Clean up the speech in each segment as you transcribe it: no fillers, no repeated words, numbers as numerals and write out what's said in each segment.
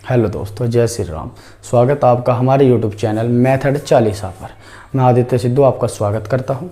Hello दोस्तों, जय श्री राम। स्वागत आपका हमारे यूट्यूब चैनल मेथड 40 पर। मैं आदित्य सिद्धू आपका स्वागत करता हूं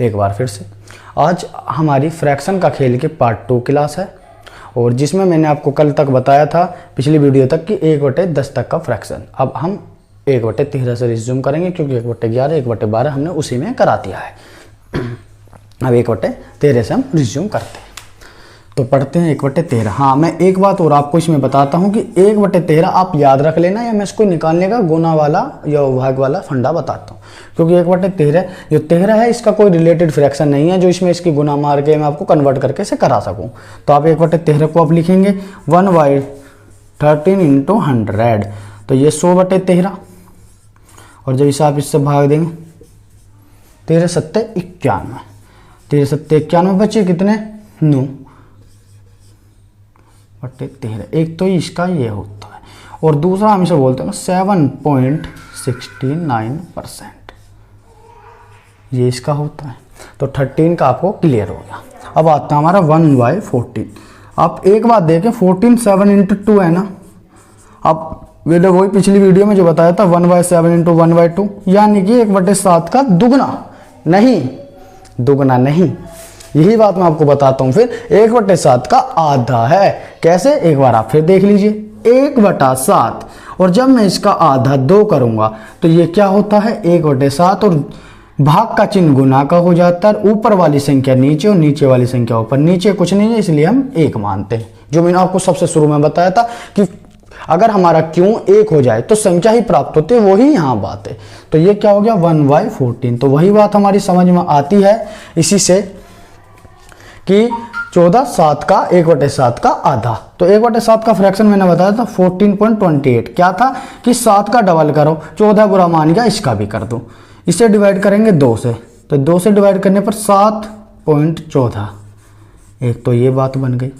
एक बार फिर से। आज हमारी फ्रैक्शन का खेल के पार्ट 2 क्लास है, और जिसमें मैंने आपको कल तक बताया था पिछली वीडियो तक कि 1/10 तक का फ्रैक्शन। अब हम 1/13 से रिज्यूम करेंगे, क्योंकि 1/11 1/12 हमने उसी में करा दिया है। अब 1/13 से हम रिज्यूम करते हैं। तो पढ़ते हैं 1/13। हाँ, मैं एक बात और आपको इसमें बताता हूँ कि 1/13 आप याद रख लेना, या मैं इसको निकालने का गुना वाला या भाग वाला फंडा बताता हूँ। क्योंकि 1/13 जो 13 है, इसका कोई रिलेटेड फ्रैक्शन नहीं है जो इसमें इसकी गुना मार के मैं आपको कन्वर्ट करके इसे करा सकूँ। तो आप 1/13 को आप लिखेंगे 1/13 × 100, तो ये 100/13। और जब इसे आप इससे भाग देंगे 13 × 7 = 91। 13 × 7 = 91, बचे कितने 9/13। एक तो इसका ये होता है, और दूसरा हम इसे बोलते हैं 7.69%, ये इसका होता है। तो 13 का आपको क्लियर हो गया। अब आता है हमारा 1/14। आप एक बात देखें, 14 7 × 2 है ना। अब वीडियो वही पिछली वीडियो में जो बताया था 1/7 × 1/2, यानी कि 1/7 का दुगना नहीं। यही बात मैं आपको बताता हूं। फिर 1/7 का आधा है। कैसे, एक बार आप फिर देख लीजिए। 1/7, और जब मैं इसका आधा 2 करूंगा तो ये क्या होता है 1/7, और भाग का चिन्ह गुना का हो जाता है। ऊपर वाली संख्या नीचे और नीचे वाली संख्या ऊपर। नीचे कुछ नहीं है, इसलिए हम 1 मानते हैं। जो मैंने आपको सबसे शुरू में बताया था कि अगर हमारा क्यों 1 हो जाए तो संख्या ही प्राप्त होती है, वही यहाँ बात है। तो ये क्या हो गया 1/14। तो वही बात हमारी समझ में आती है इसी से कि 14/7 का 1/7 का आधा। तो 1/7 का फ्रैक्शन मैंने बताया था 14.28। क्या था कि 7 का डबल करो, 14 बुरा मान गया, इसका भी कर दो। इसे डिवाइड करेंगे 2 से, तो 2 से डिवाइड करने पर 7.14। एक तो ये बात बन गई।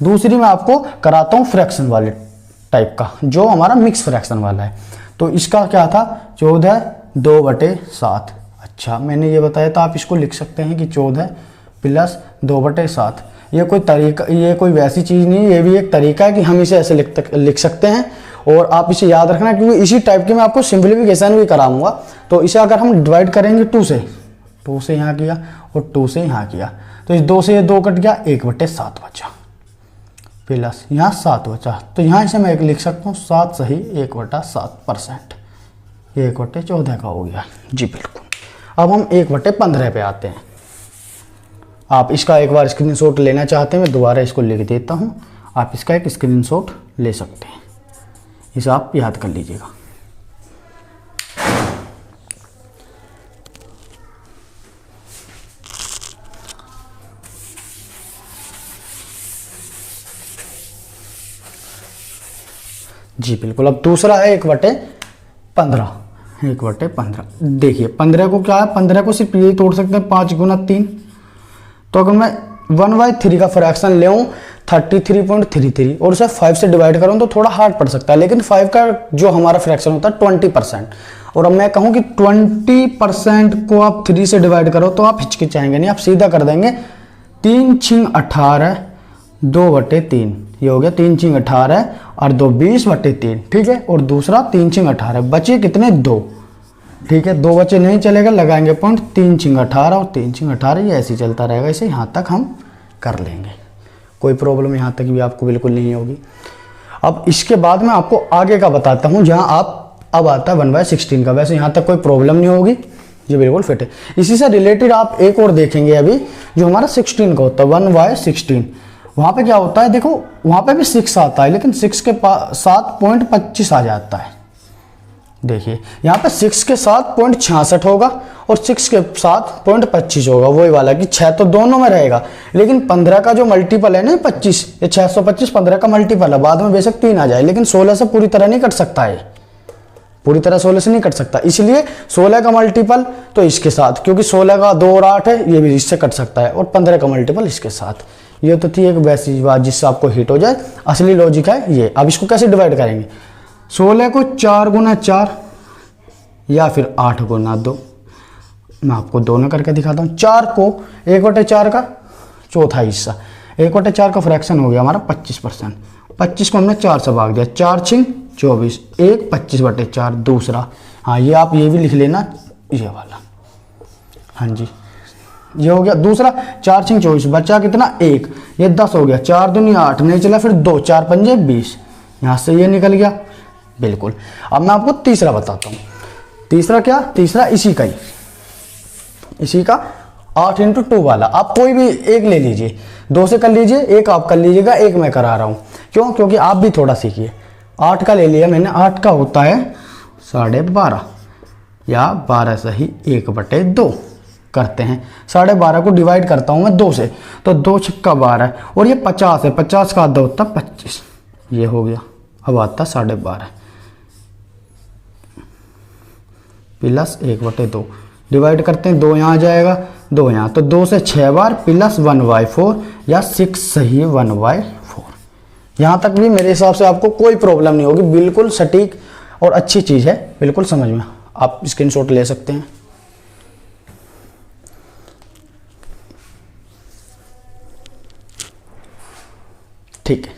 दूसरी मैं आपको कराता हूँ फ्रैक्शन वाले टाइप का, जो हमारा मिक्स फ्रैक्शन वाला है। तो इसका क्या था 14 2/7। अच्छा, मैंने ये बताया था, आप इसको लिख सकते हैं कि 14 + 2/7। ये कोई तरीका, ये कोई वैसी चीज़ नहीं है, ये भी एक तरीका है कि हम इसे ऐसे लिख सकते हैं। और आप इसे याद रखना, क्योंकि इसी टाइप के मैं आपको सिंप्लीफिकेशन भी कराऊंगा। तो इसे अगर हम डिवाइड करेंगे 2 से यहाँ किया और 2 से यहाँ किया, तो इस 2 से ये 2 कट गया, 1/7 बचा, प्लस यहाँ 7 बचा। तो यहाँ इसे मैं लिख सकता हूँ 7 सही 1/7%। ये 1/14 का हो गया जी, बिल्कुल। अब हम 1/15 पे आते हैं। आप इसका एक बार स्क्रीनशॉट लेना चाहते हैं, मैं दोबारा इसको लिख देता हूं। आप इसका एक स्क्रीनशॉट ले सकते हैं, इसे आप याद कर लीजिएगा। जी बिल्कुल। अब दूसरा है 1/15। 1/15 देखिए, 15 को क्या है, 15 को सिर्फ यही तोड़ सकते हैं 5 × 3। तो अगर मैं 1/3 का फ्रैक्शन ले 33.33 और उसे 5 से डिवाइड करूँ तो थोड़ा हार्ड पड़ सकता है, लेकिन 5 का जो हमारा फ्रैक्शन होता है 20%। और अब मैं कहूँ कि 20% को आप 3 से डिवाइड करो तो आप हिचकिचाएंगे नहीं, आप सीधा कर देंगे। 3 × 18 2/3, ये हो गया 3 × 18 और 2 20/3, ठीक है। और दूसरा 3 × 18, बचे कितने 2, ठीक है। 2 बचे नहीं चलेगा, लगाएंगे पॉइंट। 3 × 18 और 3 × 18, ये ऐसे ही चलता रहेगा। इसे यहाँ तक हम कर लेंगे, कोई प्रॉब्लम यहाँ तक भी आपको बिल्कुल नहीं होगी। अब इसके बाद मैं आपको आगे का बताता हूँ, जहाँ आप अब आता है 1/16 का। वैसे यहाँ तक कोई प्रॉब्लम नहीं होगी, ये बिल्कुल फिट है। इसी से रिलेटेड आप एक और देखेंगे अभी, जो हमारा 16 का होता है 1/16। वहाँ पे क्या होता है, देखो वहाँ पे भी 6 आता है, लेकिन 6 के साथ 0.25 आ जाता है। देखिए यहाँ पे 6 के साथ 0.66 होगा और 6 के साथ 0.25 होगा, वही वाला कि 6 तो दोनों में रहेगा। लेकिन 15 का जो मल्टीपल है ना 25, ये 625 15 का मल्टीपल है। बाद में बेशक 3 आ जाए, लेकिन 16 से पूरी तरह नहीं कट सकता है, पूरी तरह 16 से नहीं कट सकता। इसलिए 16 का मल्टीपल तो इसके साथ, क्योंकि 16 का 2 और 8 है, ये भी इससे कट सकता है। और 15 का मल्टीपल इसके साथ। ये तो थी एक वैसी बात जिससे आपको हिट हो जाए, असली लॉजिक है ये। अब इसको कैसे डिवाइड करेंगे, 16 को 4 × 4 या फिर 8 × 2। मैं आपको दोनों करके दिखाता हूँ। 4 को 1/4 का चौथा हिस्सा, 1/4 का फ्रैक्शन हो गया हमारा 25%। 25 को हमने 4 से भाग दिया, 4 छिंग 24, 1 25/4 दूसरा। हाँ ये आप ये भी लिख लेना ये वाला। हाँ जी ये हो गया दूसरा। 4 छिंग 24 बचा कितना 1, ये 10 हो गया, 4 दूनी 8 नहीं चला, फिर 2 4 पंजे 20, यहाँ से ये निकल गया बिल्कुल। अब मैं आपको तीसरा बताता हूँ। तीसरा क्या, तीसरा इसी का ही, इसी का 8 × 2 वाला। आप कोई भी एक ले लीजिए, 2 से कर लीजिए, एक आप कर लीजिएगा, एक मैं करा रहा हूँ। क्यों, क्योंकि आप भी थोड़ा सीखिए। 8 का ले लिया मैंने, 8 का होता है 12.5 या 12 सही 1/2 करते हैं। 12.5 को डिवाइड करता हूँ मैं 2 से, तो 2 छक्का 12 और ये 50 है, 50 का आधा होता 25, ये हो गया। अब आता 12.5 प्लस 1/2 डिवाइड करते हैं, 2 यहाँ आ जाएगा, 2 यहाँ, तो 2 से 6 बार प्लस 1/4 या 6 सही 1/4। यहाँ तक भी मेरे हिसाब से आपको कोई प्रॉब्लम नहीं होगी, बिल्कुल सटीक और अच्छी चीज़ है, बिल्कुल समझ में। आप स्क्रीनशॉट ले सकते हैं। ठीक है,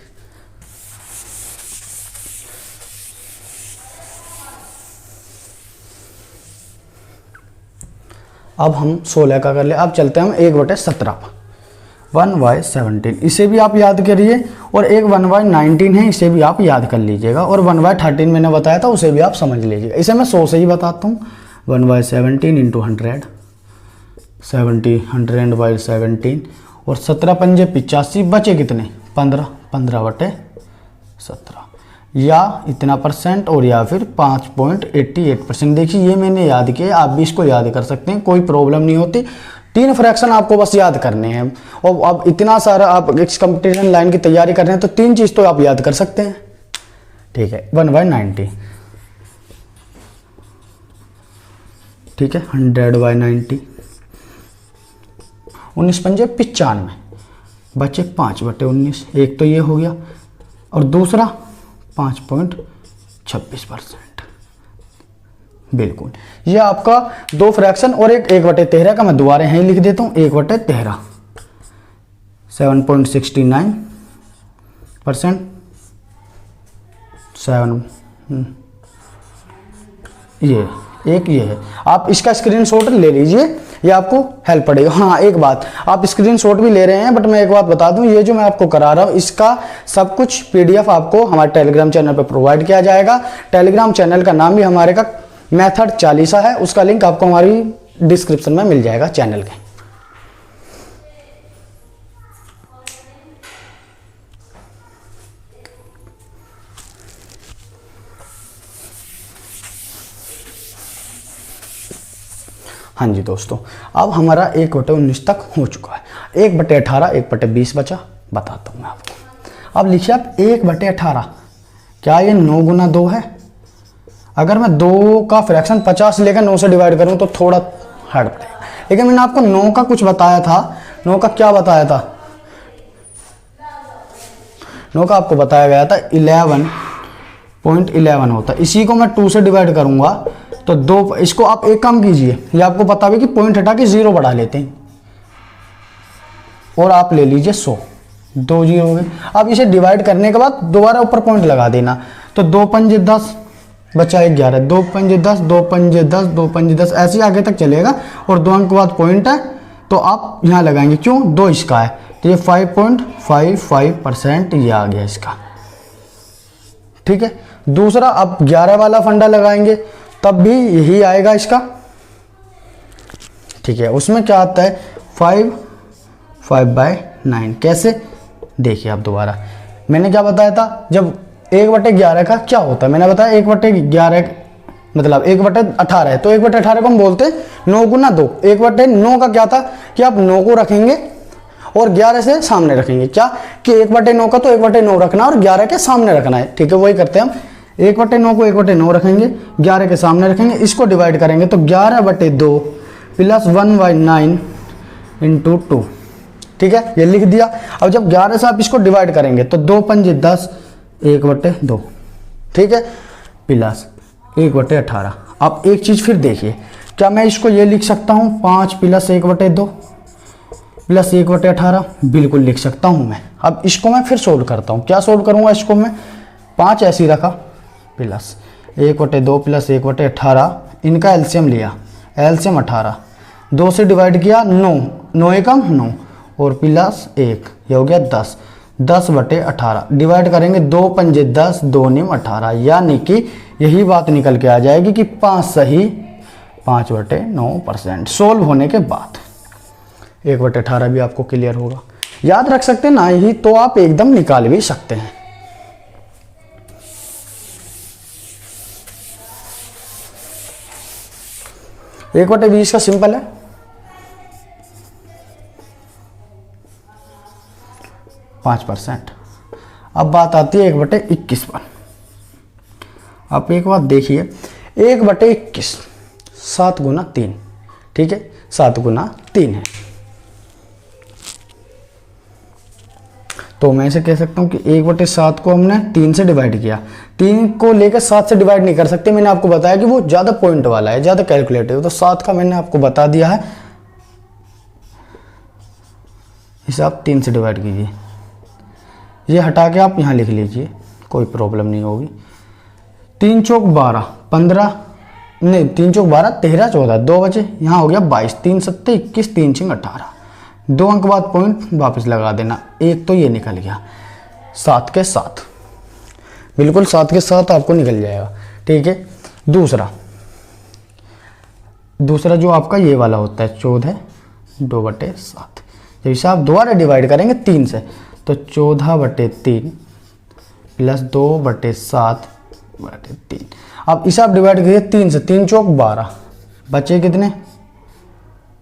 अब हम 16 का कर ले। अब चलते हैं हम 1/17 1/17, इसे भी आप याद करिए, और एक 1/19 है, इसे भी आप याद कर लीजिएगा, और 1/13 मैंने बताया था, उसे भी आप समझ लीजिएगा। इसे मैं 100 से ही बताता हूँ। 1/17 × 100 70 100/17 और 17 पंजे 85, बचे कितने 15 15/17 या इतना % और या फिर 5.88%। देखिए ये मैंने याद किया, आप भी इसको याद कर सकते हैं, कोई प्रॉब्लम नहीं होती। 3 फ्रैक्शन आपको बस याद करने हैं, और अब इतना सारा आप इस कंपटीशन लाइन की तैयारी कर रहे हैं तो 3 चीज़ तो आप याद कर सकते हैं। ठीक है, 1/90, ठीक है, 100/90, 19 पंजे 95, बचे 5/19, एक तो ये हो गया, और दूसरा 5.26%। बिल्कुल, ये आपका 2 फ्रैक्शन और एक 1/13 का मैं दोबारा यहीं लिख देता हूँ। 1/13 7.69%, 7 ये एक ये है। आप इसका स्क्रीनशॉट ले लीजिए, ये आपको हेल्प पड़ेगा। हाँ एक बात, आप स्क्रीनशॉट भी ले रहे हैं, बट मैं एक बात बता दूं, ये जो मैं आपको करा रहा हूँ इसका सब कुछ PDF आपको हमारे टेलीग्राम चैनल पर प्रोवाइड किया जाएगा। टेलीग्राम चैनल का नाम भी हमारे का मेथड 40 है, उसका लिंक आपको हमारी डिस्क्रिप्शन में मिल जाएगा चैनल के। हाँ जी दोस्तों, अब हमारा 1/19 तक हो चुका है। 1/18 1/20 बचा, बताता हूँ मैं आपको। अब लिखिए आप 1/18, क्या ये 9 × 2 है? अगर मैं 2 का फ्रैक्शन 50 लेकर 9 से डिवाइड करूँ तो थोड़ा हार्ड पड़ेगा, लेकिन मैंने आपको 9 का कुछ बताया था। 9 का क्या बताया था? 9 का आपको बताया गया था 11.11 होता है। इसी को मैं 2 से डिवाइड करूंगा तो 2, इसको आप एक काम कीजिए, ये आपको पता भी कि पॉइंट हटा के 0 बढ़ा लेते हैं, और आप ले लीजिए 100, 2 0 हो गए। अब इसे डिवाइड करने के बाद दोबारा ऊपर पॉइंट लगा देना, तो 2 पंजे 10 बचा 11, 2 पंजे 10, 2 पंजे 10, 2 पंजे 10, ऐसे आगे तक चलेगा, और 2 अंक के बाद पॉइंट है तो आप यहाँ लगाएंगे। क्यों? 2 इसका है, तो ये 5.55% ये आ गया इसका। ठीक है, दूसरा अब 11 वाला फंडा लगाएंगे तब भी यही आएगा इसका। ठीक है, उसमें क्या आता है 5/9। कैसे? देखिए आप दोबारा, मैंने क्या बताया था, जब 1/11 का क्या होता है मैंने बताया, 1/11 मतलब 1/18 है, तो 1/18 को हम बोलते हैं 9 × 2। 1/9 का क्या था कि आप 9 को रखेंगे और 11 से सामने रखेंगे, क्या कि 1/9 का तो 1/9 रखना और 11 के सामने रखना है। ठीक है, वही करते हैं हम, 1/9 को 1/9 रखेंगे, 11 के सामने रखेंगे, इसको डिवाइड करेंगे तो 11/2 प्लस 1/9 × 2। ठीक है, ये लिख दिया। अब जब 11 से आप इसको डिवाइड करेंगे तो 2 पंजे 10, 1/2। ठीक है, प्लस 1/18। अब एक चीज फिर देखिए, क्या मैं इसको ये लिख सकता हूं 5 + 1/2, प्लस 1/18 बिल्कुल लिख सकता हूँ मैं। अब इसको मैं फिर सोल्व करता हूँ। क्या सोल्व करूँगा इसको मैं, 5 ऐसे ही रखा प्लस 1/2 प्लस 1/18, इनका एलसीएम लिया, एलसीएम 18, 2 से डिवाइड किया 9, 9 एकम 9 और प्लस 1, ये हो गया 10, 10/18 डिवाइड करेंगे 2 पंजे 10, 2 निम 18, यानी कि यही बात निकल के आ जाएगी कि 5 सही 5/9%। सोल्व होने के बाद 1/18 भी आपको क्लियर होगा, याद रख सकते हैं ना, यही तो आप एकदम निकाल भी सकते हैं। एक बटे 20 का सिंपल है, %5। अब बात आती है 1/21 पर। आप एक बात देखिए, 1/21 7 गुना 3, ठीक है, 7 गुना 3 है। तो मैं इसे कह सकता हूँ कि 1/7 को हमने 3 से डिवाइड किया, 3 को लेकर 7 से डिवाइड नहीं कर सकते। मैंने आपको बताया कि वो ज़्यादा पॉइंट वाला है, ज़्यादा कैलकुलेटिव, तो 7 का मैंने आपको बता दिया है। इसे आप 3 से डिवाइड कीजिए, ये हटा के आप यहाँ लिख लीजिए, कोई प्रॉब्लम नहीं होगी। 3 चौक 12, 15 नहीं, 3 चौक 12, 13 14, 2 बचे, यहाँ हो गया 22, 3 सत्ते 21, 3 छिंग 18, 2 अंक बाद पॉइंट वापस लगा देना। एक तो ये निकल गया 7 के 7, बिल्कुल 7 के 7 आपको निकल जाएगा, ठीक है। दूसरा जो आपका ये वाला होता है 14 2/7, जब इसे आप दोबारा डिवाइड करेंगे 3 से, तो 14/3 प्लस 2/7/3। अब इसे आप डिवाइड करिए 3 से, 3 चौक 12, बचे कितने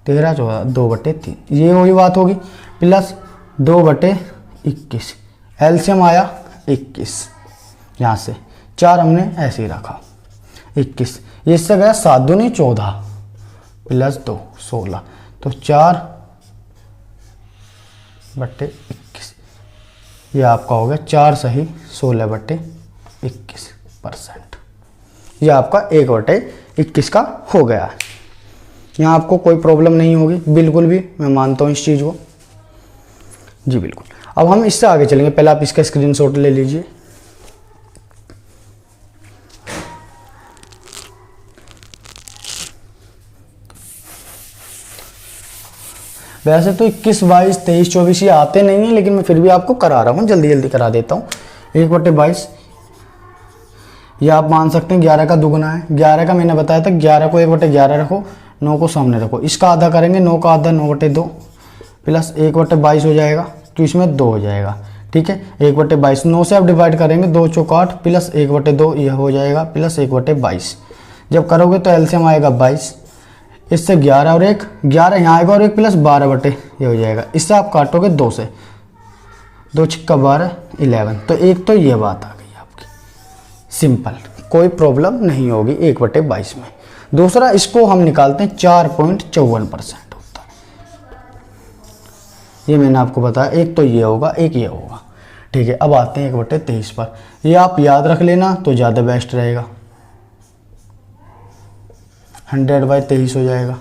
13 14, 2/3, ये वही बात होगी, प्लस 2/21, एलसीएम आया 21, यहाँ से 4 हमने ऐसे ही रखा 21, ये इससे गया 7 दूनी 14 प्लस 2 16, तो 4/21, ये आपका हो गया 4 सही 16/21%। ये आपका 1/21 का हो गया है। यहाँ आपको कोई प्रॉब्लम नहीं होगी, बिल्कुल भी, मैं मानता हूँ इस चीज़ को जी, बिल्कुल। अब हम इससे आगे चलेंगे, पहले आप इसका स्क्रीनशॉट ले लीजिए। वैसे तो 21 22 23 24 ये आते नहीं हैं, लेकिन मैं फिर भी आपको करा रहा हूँ, जल्दी जल्दी करा देता हूँ। 1/22 ये आप मान सकते हैं 11 का दुगुना है। 11 का मैंने बताया था, 11 को 1/11 रखो, 9 को सामने रखो, इसका आधा करेंगे, 9 का आधा 9/2 प्लस 1/22 हो जाएगा, तो इसमें 2 हो जाएगा, ठीक है। 1/22 9 से आप डिवाइड करेंगे, 2 चौक 8 प्लस 1/2 यह हो जाएगा, प्लस 1/22। जब करोगे तो एलसीएम आएगा 22, इससे 11 और 1 11 यहाँ आएगा और 1 प्लस 12 ये हो जाएगा। इससे आप काटोगे 2 से, 2 छिक्का 12 11, तो एक तो ये बात आ गई आपकी, सिंपल, कोई प्रॉब्लम नहीं होगी 1/22 में। दूसरा, इसको हम निकालते हैं 4.54% होता है, ये मैंने आपको बताया। एक तो ये होगा, एक ये होगा, ठीक है। अब आते हैं 1/23 पर, ये आप याद रख लेना तो ज़्यादा बेस्ट रहेगा। 100/23 हो जाएगा,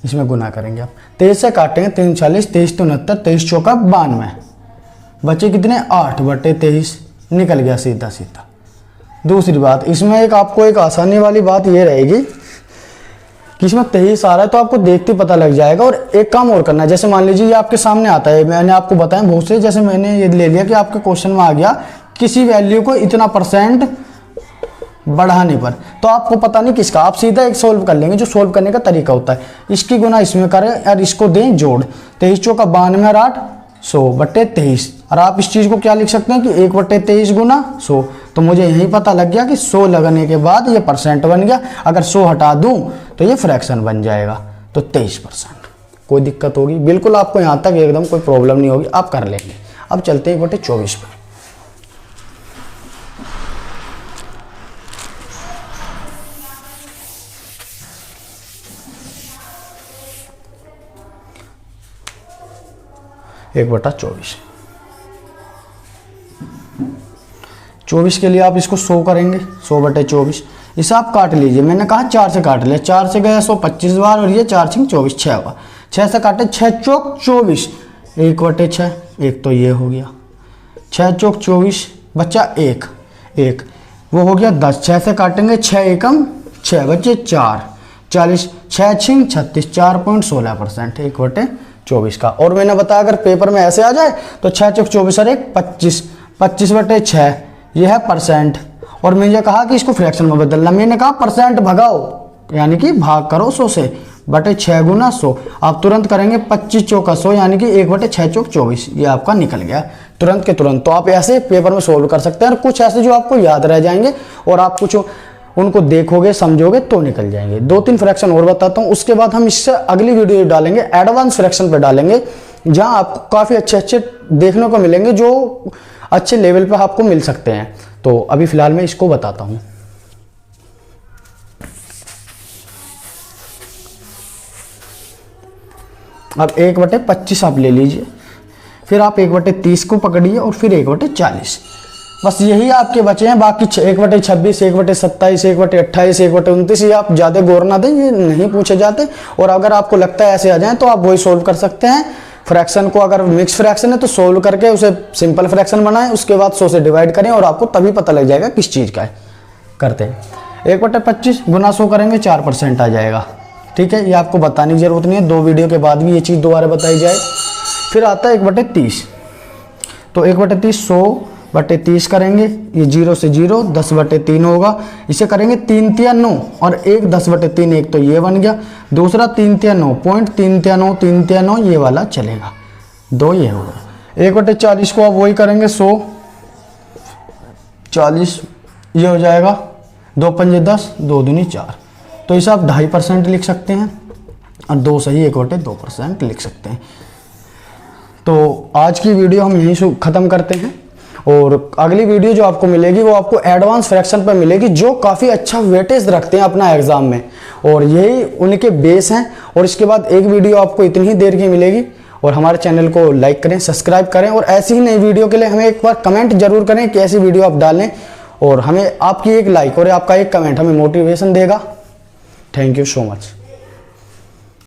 इसमें गुना करेंगे आप, 23 से काटेंगे, 3 40, 23 69, 23 चौका 92, बचे कितने 8/23, निकल गया सीधा सीधा। दूसरी बात, इसमें एक आपको एक आसानी वाली बात ये रहेगी कि इसमें 23 आ रहा है तो आपको देखते पता लग जाएगा। और एक काम और करना है, जैसे मान लीजिए ये आपके सामने आता है, मैंने आपको बताया बहुत से, जैसे मैंने ये ले लिया कि आपके क्वेश्चन में आ गया किसी वैल्यू को इतना % बढ़ाने पर, तो आपको पता नहीं किसका, आप सीधा एक सोल्व कर लेंगे, जो सोल्व करने का तरीका होता है, इसकी गुना इसमें करें और इसको दें जोड़, 23 चौका 92 और 8 100/23। और आप इस चीज़ को क्या लिख सकते हैं कि 1/23 गुना 100, तो मुझे यही पता लग गया कि 100 लगने के बाद ये % बन गया। अगर 100 हटा दूं तो ये फ्रैक्शन बन जाएगा, तो 23%। कोई दिक्कत होगी? बिल्कुल आपको यहाँ तक एकदम कोई प्रॉब्लम नहीं होगी, आप कर लेंगे। अब चलते हैं 1/24 पर। एक 24 के लिए आप इसको 100 करेंगे, 100/24। इसे आप काट लीजिए, मैंने कहा 4 से काट लिया, 4 से गया 125 बार, और ये 4 6 24 6 हुआ, 6 से काटे 6 चौक 24, 1/6, एक तो ये हो गया, 6 चौक 24 बच्चा 1, वो हो गया 10, 6 से काटेंगे 6 एकम 6 बच्चे 4, 40, 6 छिंग 36, 4.16%, 1/24 का। और मैंने बताया अगर पेपर में ऐसे आ जाए तो 6 चौक 24 और 1 25, 25/6 ये है परसेंट। और मैंने कहा कि इसको फ्रैक्शन में बदलना, मैंने कहा परसेंट भगाओ, यानी कि भाग करो 100 से, बटे 6 गुना 100। आप तुरंत करेंगे 25 चौका 100, यानी कि 1/6 चौक 24, ये आपका निकल गया तुरंत के तुरंत। तो आप ऐसे पेपर में सोल्व कर सकते हैं, और कुछ ऐसे जो आपको याद रह जाएंगे और आप कुछ उनको देखोगे समझोगे तो निकल जाएंगे। 2-3 फ्रैक्शन और बताता हूँ, उसके बाद हम इससे अगली वीडियो डालेंगे, एडवांस फ्रैक्शन पे डालेंगे, जहां आपको काफ़ी अच्छे देखने को मिलेंगे, जो अच्छे लेवल पे आपको मिल सकते हैं। तो अभी फिलहाल मैं इसको बताता हूँ। अब 1/25 आप ले लीजिए, फिर आप 1/30 को पकड़िए और फिर 1/40, बस यही आपके बचे हैं। बाकी 1/26, 1/27, 1/28, 1/29 ये आप ज़्यादा गौर ना दें, ये नहीं पूछे जाते। और अगर आपको लगता है ऐसे आ जाएं तो आप वही सोल्व कर सकते हैं। फ्रैक्शन को अगर मिक्स फ्रैक्शन है तो सोल्व करके उसे सिंपल फ्रैक्शन बनाएं, उसके बाद 100 से डिवाइड करें और आपको तभी पता लग जाएगा किस चीज़ का है। करते हैं 1/25 गुना 100 करेंगे 4% आ जाएगा। ठीक है, ये आपको बताने की जरूरत नहीं है, 2 वीडियो के बाद भी ये चीज़ दोबारा बताई जाए। फिर आता है 1/30, तो 1/30 100/30 करेंगे, ये 0 से 0 10/3 होगा। इसे करेंगे 3 तिया 9 और 1 10/3, एक तो ये बन गया, दूसरा 3 तिया 9, 0.3 3 तिया 9 ये वाला चलेगा, 2 ये होगा। 1/40 को आप वही करेंगे 100, 40 ये हो जाएगा, 2 पंजे 10, 2 दूनी 4, तो इसे आप 2.5% लिख सकते हैं और 2 सही 1/2% लिख सकते हैं। तो आज की वीडियो हम यहीं से ख़त्म करते हैं, और अगली वीडियो जो आपको मिलेगी वो आपको एडवांस फ्रैक्शन पर मिलेगी, जो काफ़ी अच्छा वेटेज रखते हैं अपना एग्जाम में, और यही उनके बेस हैं। और इसके बाद एक वीडियो आपको इतनी ही देर की मिलेगी। और हमारे चैनल को लाइक करें, सब्सक्राइब करें, और ऐसी ही नई वीडियो के लिए हमें एक बार कमेंट जरूर करें कि ऐसी वीडियो आप डालें, और हमें आपकी एक लाइक और आपका एक कमेंट हमें मोटिवेशन देगा। Thank you so much.